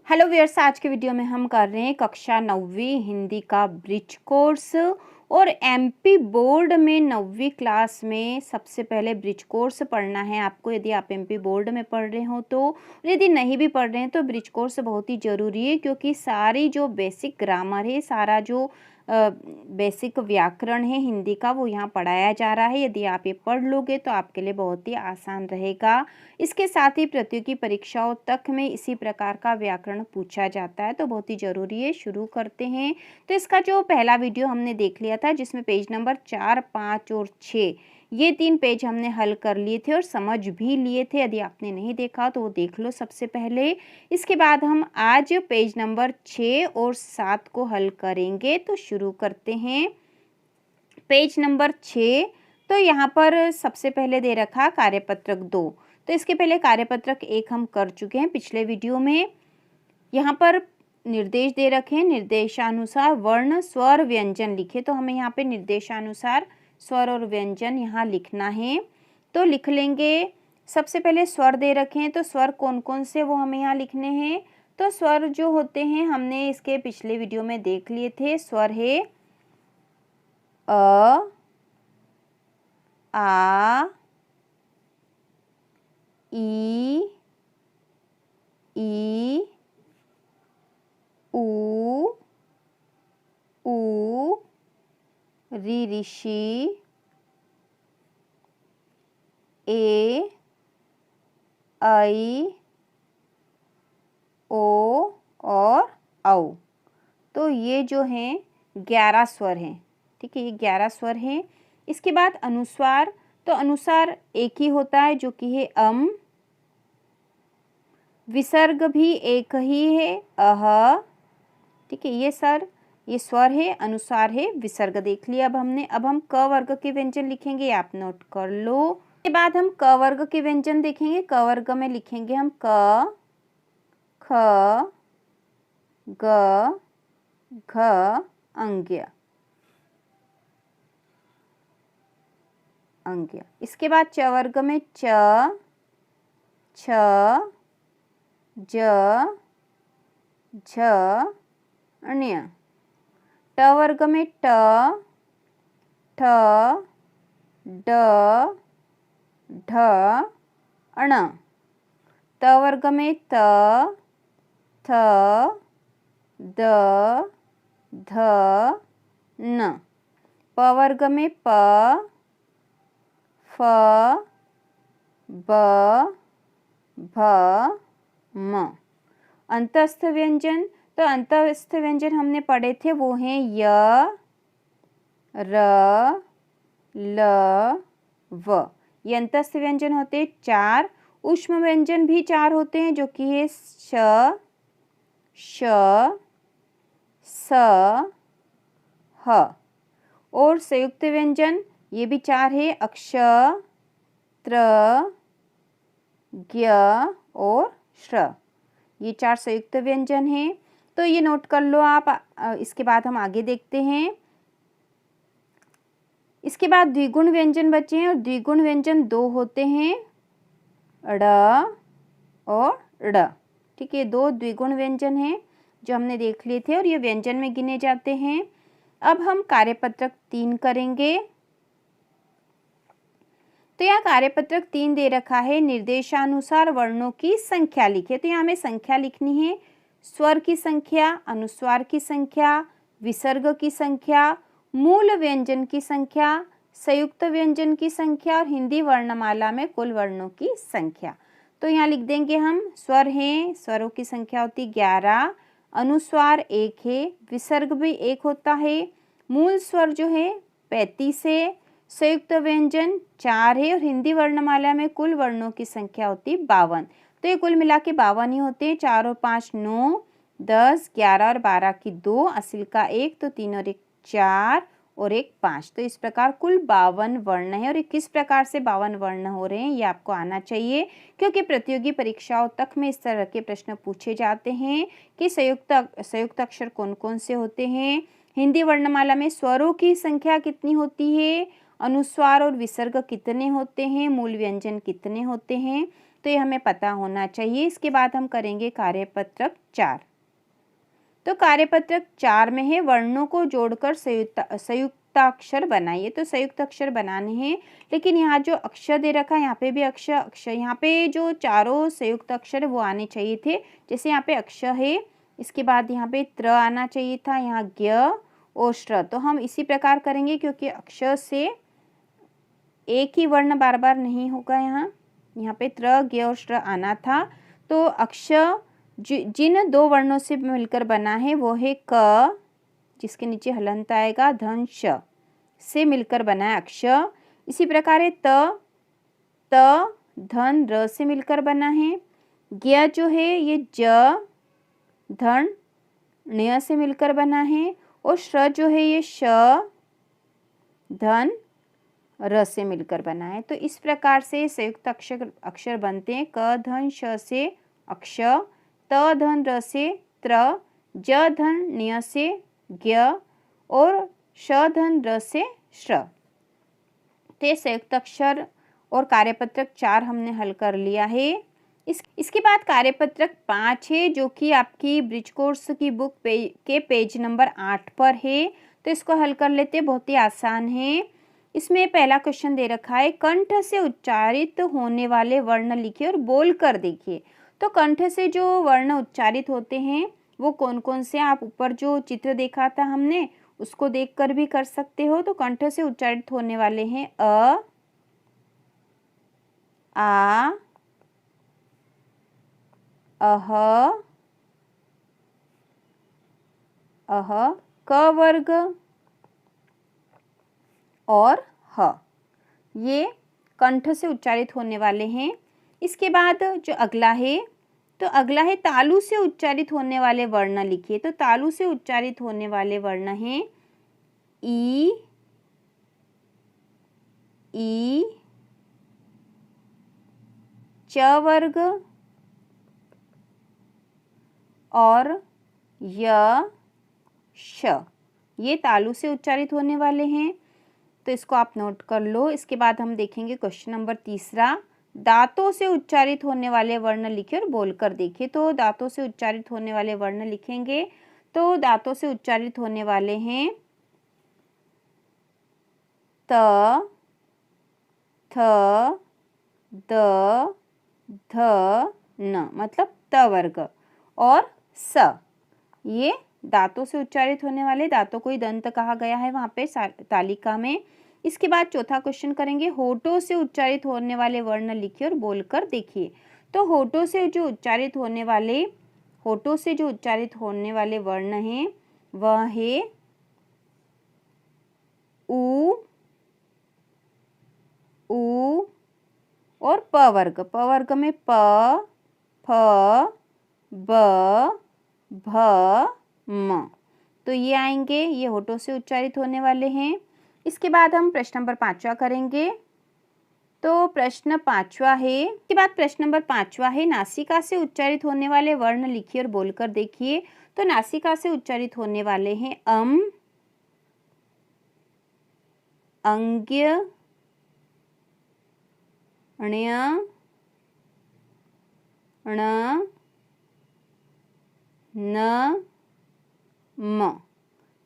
Hello viewers, आज के video में हम कर रहे हैं कक्षा 9वीं हिंदी का ब्रिज कोर्स। और एमपी बोर्ड में 9वीं क्लास में सबसे पहले ब्रिज कोर्स पढ़ना है आपको। यदि आप एमपी बोर्ड में पढ़ रहे हो तो, यदि नहीं भी पढ़ रहे हैं तो ब्रिज कोर्स बहुत ही ज़रूरी है, क्योंकि सारी जो बेसिक ग्रामर है, सारा जो बेसिक व्याकरण है हिंदी का, वो यहाँ पढ़ाया जा रहा है। यदि आप ये पढ़ लोगे तो आपके लिए बहुत ही आसान रहेगा। इसके साथ ही प्रतियोगी परीक्षाओं तक में इसी प्रकार का व्याकरण पूछा जाता है, तो बहुत ही ज़रूरी है। शुरू करते हैं। तो इसका जो पहला वीडियो हमने देख लिया था, जिसमें पेज नंबर 4, 5 और 6 ये 3 पेज हमने हल कर लिए थे और समझ भी लिए थे। यदि आपने नहीं देखा तो वो देख लो सबसे पहले। इसके बाद हम आज पेज नंबर 6 और 7 को हल करेंगे। तो शुरू करते हैं। पेज नंबर 6, तो यहाँ पर सबसे पहले दे रखा कार्यपत्रक 2। तो इसके पहले कार्यपत्रक 1 हम कर चुके हैं पिछले वीडियो में। यहाँ पर निर्देश दे रखे हैं, निर्देशानुसार वर्ण स्वर व्यंजन लिखे। तो हमें यहाँ पे निर्देशानुसार स्वर और व्यंजन यहाँ लिखना है। तो लिख लेंगे। सबसे पहले स्वर दे रखे हैं, तो स्वर कौन कौन से वो हमें यहाँ लिखने हैं। तो स्वर जो होते हैं हमने इसके पिछले वीडियो में देख लिए थे। स्वर है अ, आ, ई, ऊ, री ऋषि, ए, ऐ, ओ और औ। तो ये जो हैं 11 स्वर हैं। ठीक है, ये 11 स्वर हैं। इसके बाद अनुस्वार, तो अनुसार एक ही होता है, जो कि है अम। विसर्ग भी एक ही है, अह। ठीक है, ये स्वर है, अनुसार है, विसर्ग देख लिया अब हमने। अब हम क वर्ग के व्यंजन लिखेंगे, आप नोट कर लो। इसके बाद हम क वर्ग के व्यंजन देखेंगे। क वर्ग में लिखेंगे हम क, ख, ग, घ, अंग्य। इसके बाद च वर्ग में च, छ, ज, झ, ण्य। ट वर्ग में ट, ठ, ड, ढ, अण। त वर्ग में त, थ, द, ध, न। प वर्ग में प, फ, ब, भ, म। अंतस्थ व्यंजन, तो अंतस्थ व्यंजन हमने पढ़े थे, वो हैं य, र, ल, व। ये अंतस्थ व्यंजन होते हैं 4। ऊष्म व्यंजन भी 4 होते हैं, जो कि है श, श, स, ह। और संयुक्त व्यंजन ये भी 4 है, अक्ष, त्र, ज्ञ और श्र। ये 4 संयुक्त व्यंजन हैं। तो ये नोट कर लो आप। इसके बाद हम आगे देखते हैं। इसके बाद द्विगुण व्यंजन बचे हैं, और द्विगुण व्यंजन 2 होते हैं, ड़ और ड़। ठीक है, 2 द्विगुण व्यंजन हैं जो हमने देख लिए थे, और ये व्यंजन में गिने जाते हैं। अब हम कार्यपत्रक 3 करेंगे। तो यहाँ कार्यपत्रक 3 दे रखा है, निर्देशानुसार वर्णों की संख्या लिखे। तो यहाँ हमें संख्या लिखनी है। स्वर की संख्या, अनुस्वार की संख्या, विसर्ग की संख्या, मूल व्यंजन की संख्या, संयुक्त व्यंजन की संख्या और हिंदी वर्णमाला में कुल वर्णों की संख्या। तो यहाँ लिख देंगे हम। स्वर हैं, स्वरों की संख्या होती 11, अनुस्वार 1 है, विसर्ग भी 1 होता है, मूल स्वर जो है 35 है, संयुक्त व्यंजन 4 है, और हिंदी वर्णमाला में कुल वर्णों की संख्या होती 52। तो ये कुल मिला के 52 ही होते हैं। 4 और 5 9, 10, 11 और 12 की 2, असिल का 1, तो 3 और 1 4 और 1 5। तो इस प्रकार कुल 52 वर्ण है। और ये किस प्रकार से 52 वर्ण हो रहे हैं, ये आपको आना चाहिए, क्योंकि प्रतियोगी परीक्षाओं तक में इस तरह के प्रश्न पूछे जाते हैं कि संयुक्त अक्षर कौन कौन से होते हैं, हिंदी वर्णमाला में स्वरों की संख्या कितनी होती है, अनुस्वार और विसर्ग कितने होते हैं, मूल व्यंजन कितने होते हैं। तो ये हमें पता होना चाहिए। इसके बाद हम करेंगे कार्यपत्रक 4। तो कार्यपत्रक 4 में है वर्णों को जोड़कर संयुक्ताक्षर बनाइए। तो संयुक्त अक्षर बनाने हैं, लेकिन यहाँ जो अक्षर दे रखा है यहाँ पे भी अक्षर यहाँ पे जो चारों संयुक्त अक्षर वो आने चाहिए थे। जैसे यहाँ पे अक्षर है, इसके बाद यहाँ पे त्र आना चाहिए था, यहाँ ज्ञ और श्र। तो हम इसी प्रकार करेंगे, क्योंकि अक्षर से एक ही वर्ण बार बार नहीं होगा। यहाँ पे त्र ज्ञ और श्र आना था। तो अक्षर जिन दो वर्णों से मिलकर बना है वो है क, जिसके नीचे हलंत आएगा, धन श से मिलकर बना है अक्षर। इसी प्रकार है त धन र से मिलकर बना है। ज्ञ जो है ये ज धन ण्य से मिलकर बना है। और श्र जो है ये श धन र से मिलकर बना है। तो इस प्रकार से संयुक्त अक्षर बनते हैं। क धन श से अक्षर, त धन र से त्र, ज धन ण्य से ज्ञ और श धन र से श्र। तो संयुक्त अक्षर और कार्यपत्रक 4 हमने हल कर लिया है। इसके बाद कार्यपत्रक 5 है, जो कि आपकी ब्रिज कोर्स की बुक के पेज नंबर 8 पर है। तो इसको हल कर लेते हैं, बहुत ही आसान है। इसमें पहला क्वेश्चन दे रखा है, कंठ से उच्चारित होने वाले वर्ण लिखिए और बोल कर देखिए। तो कंठ से जो वर्ण उच्चारित होते हैं वो कौन कौन से, आप ऊपर जो चित्र देखा था हमने उसको देखकर भी कर सकते हो। तो कंठ से उच्चारित होने वाले हैं अ, आ, अह, क वर्ग और ह। ये कंठ से उच्चारित होने वाले हैं। इसके बाद जो अगला है, तो अगला है तालु से उच्चारित होने वाले वर्ण लिखिए। तो तालु से उच्चारित होने वाले वर्ण हैं ई, च वर्ग और य, श। ये तालु से उच्चारित होने वाले हैं। तो इसको आप नोट कर लो। इसके बाद हम देखेंगे क्वेश्चन नंबर 3, दांतों से उच्चारित होने वाले वर्ण लिखिए और बोलकर देखिए। तो दांतों से उच्चारित होने वाले वर्ण लिखेंगे। तो दांतों से उच्चारित होने वाले हैं त, थ, द, ध, न, मतलब त वर्ग और स। ये दांतों से उच्चारित होने वाले, दांतों को ही दंत कहा गया है वहाँ पे तालिका में। इसके बाद चौथा क्वेश्चन करेंगे, होठों से उच्चारित होने वाले वर्ण लिखिए और बोलकर देखिए। तो होठों से जो उच्चारित होने वाले वर्ण हैं वह है उ और प वर्ग। प वर्ग में प, फ, ब, भ, म। तो ये आएंगे, ये होठों से उच्चारित होने वाले हैं। इसके बाद हम प्रश्न नंबर 5वां करेंगे। तो प्रश्न 5वां है, इसके बाद प्रश्न नंबर 5वां है, नासिका से उच्चारित होने वाले वर्ण लिखिए और बोलकर देखिए। तो नासिका से उच्चारित होने वाले हैं अम, अंग्य, ण्य, ण, न, म।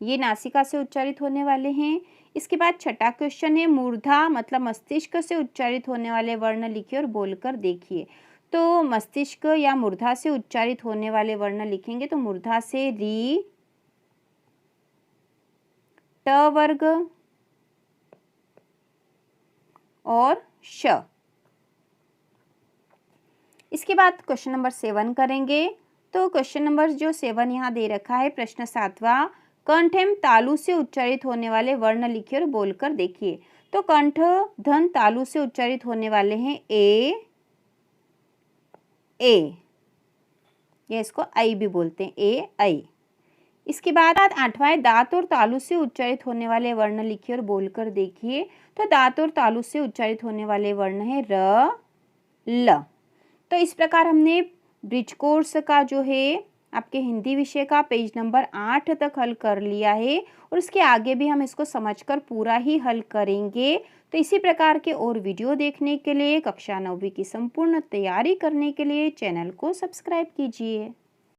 ये नासिका से उच्चारित होने वाले हैं। इसके बाद छठा क्वेश्चन है, मूर्धा मतलब मस्तिष्क से उच्चारित होने वाले वर्ण लिखिए और बोलकर देखिए। तो मस्तिष्क या मूर्धा से उच्चारित होने वाले वर्ण लिखेंगे। तो मूर्धा से री, ट वर्ग और श। इसके बाद क्वेश्चन नंबर 7 करेंगे। तो क्वेश्चन नंबर जो 7 यहाँ दे रखा है, प्रश्न 7वां, कंठ एवं तालु से उच्चारित होने वाले वर्ण लिखिए और बोलकर देखिए। तो कंठ धन तालु से उच्चारित होने वाले हैं ए, ये इसको आई भी बोलते हैं, ए, आई। इसके बाद 8वां, दांत और तालु से उच्चारित होने वाले वर्ण लिखिए और बोलकर देखिए। तो दांत और तालु से उच्चारित होने वाले वर्ण है र, ल। तो इस प्रकार हमने ब्रिज कोर्स का जो है आपके हिंदी विषय का पेज नंबर 8 तक हल कर लिया है, और इसके आगे भी हम इसको समझकर पूरा ही हल करेंगे। तो इसी प्रकार के और वीडियो देखने के लिए, कक्षा 9वीं की संपूर्ण तैयारी करने के लिए चैनल को सब्सक्राइब कीजिए।